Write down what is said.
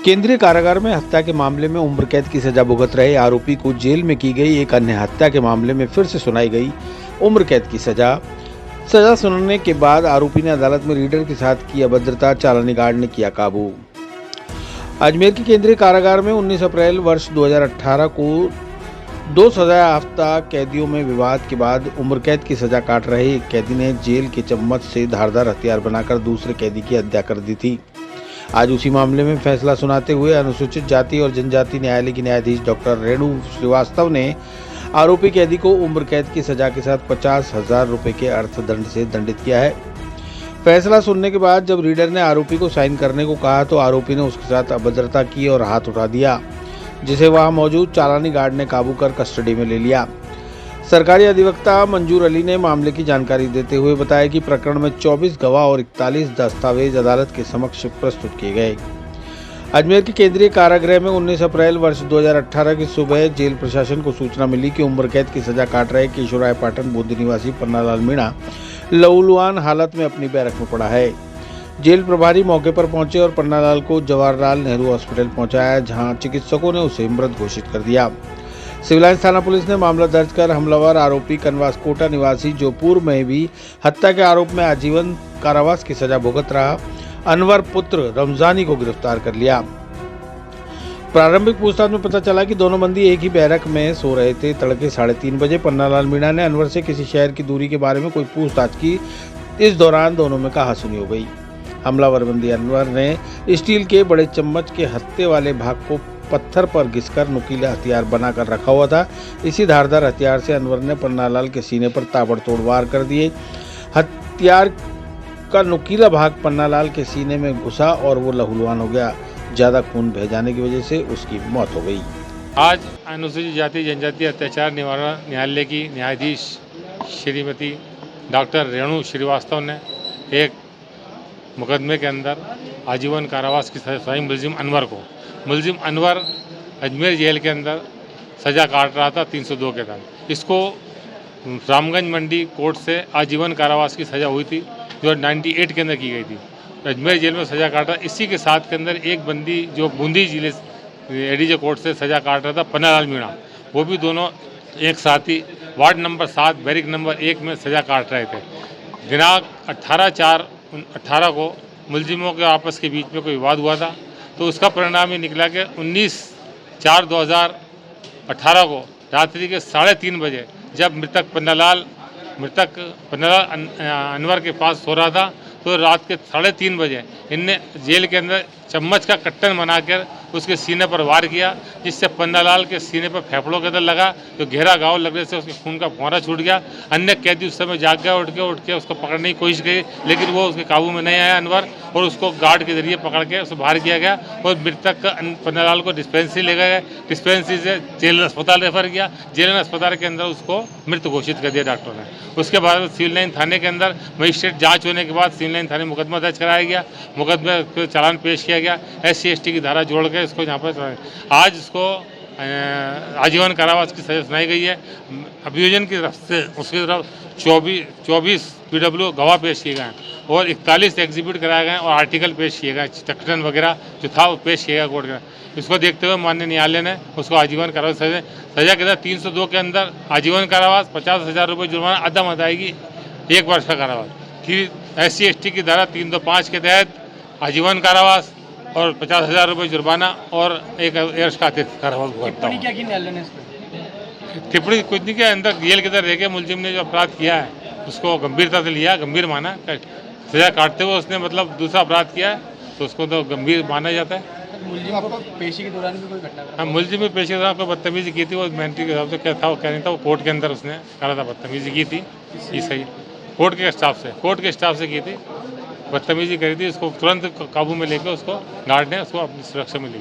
केंद्रीय कारागार में हत्या के मामले में उम्र कैद की सजा भुगत रहे आरोपी को जेल में की गई एक अन्य हत्या के मामले में फिर से सुनाई गई उम्र कैद की सजा। सजा सुनाने के बाद आरोपी ने अदालत में रीडर के साथ की अभद्रता, चालानी गार्ड ने किया काबू। अजमेर के केंद्रीय कारागार में 19 अप्रैल वर्ष 2018 को 2 सजायाफ्ता कैदियों में विवाद के बाद उम्र कैद की सजा काट रहे एक कैदी ने जेल के चम्मच से धारदार हथियार बनाकर दूसरे कैदी की हत्या कर दी थी। आज उसी मामले में फैसला सुनाते हुए अनुसूचित जाति और जनजाति न्यायालय की न्यायाधीश डॉक्टर रेणु श्रीवास्तव ने आरोपी कैदी को उम्र कैद की सजा के साथ 50,000 रुपए के अर्थदंड से दंडित किया है। फैसला सुनने के बाद जब रीडर ने आरोपी को साइन करने को कहा तो आरोपी ने उसके साथ अभद्रता की और हाथ उठा दिया, जिसे वहां मौजूद चालानी गार्ड ने काबू कर कस्टडी में ले लिया। सरकारी अधिवक्ता मंजूर अली ने मामले की जानकारी देते हुए बताया कि प्रकरण में 24 गवाह और 41 दस्तावेज अदालत के समक्ष प्रस्तुत किए गए। अजमेर के केंद्रीय कारागृह में 19 अप्रैल वर्ष 2018 की सुबह जेल प्रशासन को सूचना मिली कि उम्र कैद की सजा काट रहे केशवराय पाटन बूंदी निवासी पन्नालाल मीणा लहूलुहान हालत में अपनी बैरक में पड़ा है। जेल प्रभारी मौके पर पहुंचे और पन्नालाल को जवाहरलाल नेहरू हॉस्पिटल पहुंचाया, जहां चिकित्सकों ने उसे मृत घोषित कर दिया। सिविल लाइंस थाना पुलिस ने मामला दर्ज कर हमलावर आरोपी कनवासकोटा निवासी जो पूर्व में भी हत्या के आरोप में आजीवन कारावास की सजा भुगत रहा अनवर पुत्र रमजानी को गिरफ्तार कर लिया। प्रारंभिक पूछताछ में पता चला कि दोनों बंदी एक ही बैरक में सो रहे थे। तड़के 3:30 बजे पन्नालाल मीणा ने अनवर से किसी शहर की दूरी के बारे में कोई पूछताछ की। इस दौरान दोनों में कहासुनी हो गई। हमलावर बंदी अनवर ने स्टील के बड़े चम्मच के हत्थे वाले भाग को पत्थर पर घिसकर नुकीला हथियार बनाकर रखा हुआ था। इसी धारदार हथियार से अनवर ने पन्नालाल के सीने पर ताबड़तोड़ वार कर दिए। हथियार का नुकीला भाग पन्नालाल के सीने में घुसा और वो लहूलुहान हो गया। ज्यादा खून बह जाने की वजह से उसकी मौत हो गई। आज अनुसूचित जाति जनजाति अत्याचार निवारण न्यायालय की न्यायाधीश श्रीमती डॉक्टर रेणु श्रीवास्तव ने एक मुकदमे के अंदर आजीवन कारावास की सजा सुनाई मुलजिम अनवर अजमेर जेल के अंदर सज़ा काट रहा था 302 के तहत। इसको रामगंज मंडी कोर्ट से आजीवन कारावास की सज़ा हुई थी जो 98 के अंदर की गई थी। अजमेर जेल में सज़ा काटा। इसी के साथ के अंदर एक बंदी जो बूंदी जिले एडीजे कोर्ट से सज़ा काट रहा था पन्नालाल मीणा, वो भी दोनों एक साथ ही वार्ड नंबर 7 बैरिक नंबर 1 में सज़ा काट रहे थे। दिनांक 18/4/18 को मुलजिमों के आपस के बीच में कोई विवाद हुआ था, तो उसका परिणाम ये निकला कि 19/4/2018 को रात्रि के 3:30 बजे जब मृतक पन्नालाल अनवर के पास सो रहा था, तो रात के 3:30 बजे इनने जेल के अंदर चम्मच का कट्टन बनाकर उसके सीने पर वार किया, जिससे पन्नालाल के सीने पर फेफड़ों के अंदर लगा, जो गहरा घाव लगने से उसके खून का फुहारा छूट गया। अन्य कैदी उस समय जाग गया, उठ के उसको पकड़ने की कोशिश की, लेकिन वो उसके काबू में नहीं आया अनवर, और उसको गार्ड के जरिए पकड़ के उसको बाहर किया गया और मृतक पन्नालाल को डिस्पेंसरी ले गए। डिस्पेंसरी से जेल अस्पताल रेफर किया। जेल अस्पताल के अंदर उसको मृत घोषित कर दिया डॉक्टर ने। उसके बाद सिविल लाइन थाने के अंदर मजिस्ट्रेट जाँच होने के बाद सिविल लाइन थाने मुकदमा दर्ज कराया गया। मुकदमे को चालान पेश किया गया। SC/ST की धारा जोड़ के इसको यहाँ पर आज इसको आजीवन कारावास की सजा सुनाई गई है। अभियोजन की तरफ से उसकी तरफ 24 PW गवाह पेश किए गए हैं और 41 एग्जिबिट कराए गए और आर्टिकल पेश किए गए, चक्रण वगैरह जो था वो पेश किया गया कोर्ट का। इसको देखते हुए माननीय न्यायालय ने उसको आजीवन कारावास सजा के अंदर 302 के अंदर आजीवन कारावास, 50,000 रुपये जुर्माना, अदम अदायगी 1 वर्ष का कारावास। फिर SC/ST की धारा 325 के तहत आजीवन कारावास और 50,000 रुपये जुर्माना और 1 वर्ष का अतिरिक्त कारावास भुगतता हूँ। टिप्पणी कुछ नहीं किया। अंदर जेल के अंदर रह के मुलजिम ने जो अपराध किया है उसको गंभीरता से लिया, गंभीर माना। सजा काटते हुए उसने मतलब दूसरा अपराध किया है तो उसको तो गंभीर माना जाता है। मुलजिम आपको पेशी के दौरान भी कोई घटना? हाँ, मुलजिम में पेशी के दौरान कोई बदतमीजी की थी, वो मेंटरी के हिसाब से क्या था वो कह नहीं था, वो कोर्ट के अंदर उसने कहा था बदतमीजी की थी। सही कोर्ट के स्टाफ से की थी, बदतमीजी करी थी। उसको तुरंत काबू में लेकर उसको गार्ड ने उसको अपनी सुरक्षा में ली।